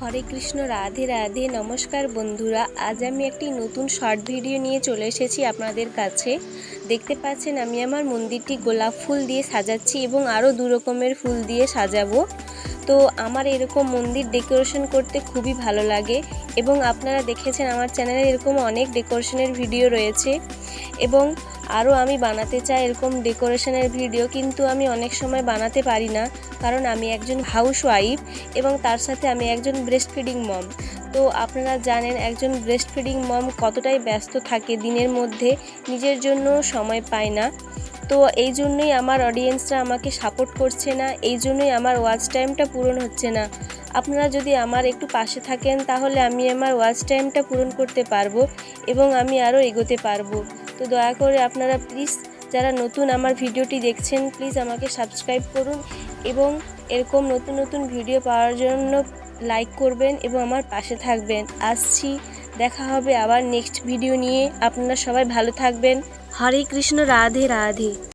হরে কৃষ্ণ, রাধে রাধে। নমস্কার বন্ধুরা, আজ আমি একটি নতুন শর্ট ভিডিও নিয়ে চলে এসেছি আপনাদের কাছে। দেখতে পাচ্ছেন আমি আমার মন্দিরটি গোলাপ ফুল দিয়ে সাজাচ্ছি এবং আরও 2 রকমের ফুল দিয়ে সাজাবো। তো আমার এরকম মন্দির ডেকোরেশন করতে খুবই ভালো লাগে এবং আপনারা দেখেছেন আমার চ্যানেলে এরকম অনেক ডেকোরেশনের ভিডিও রয়েছে এবং আরও আমি বানাতে চাই এরকম ডেকোরেশনের ভিডিও, কিন্তু আমি অনেক সময় বানাতে পারি না, কারণ আমি একজন হাউসওয়াইফ এবং তার সাথে আমি একজন ব্রেস্ট ফিডিং মম। তো আপনারা জানেন একজন ব্রেস্ট ফিডিং মম কতটাই ব্যস্ত থাকে দিনের মধ্যে, নিজের জন্য সময় পায় না। তো এই জন্যই আমার অডিয়েন্সরা আমাকে সাপোর্ট করছে না, এই জন্যই আমার ওয়াচ টাইমটা পূরণ হচ্ছে না। আপনারা যদি আমার একটু পাশে থাকেন তাহলে আমি আমার ওয়াচ টাইমটা পূরণ করতে পারবো এবং আমি আরও এগোতে পারবো। তো দয়া করে আপনারা প্লিজ, যারা নতুন আমার ভিডিওটি দেখছেন, প্লিজ আমাকে সাবস্ক্রাইব করুন এবং এরকম নতুন নতুন ভিডিও পাওয়ার জন্য লাইক করবেন এবং আমার পাশে থাকবেন। আসছি, দেখা হবে আবার নেক্সট ভিডিও নিয়ে। আপনারা সবাই ভালো থাকবেন। হরে কৃষ্ণ, রাধে রাধে।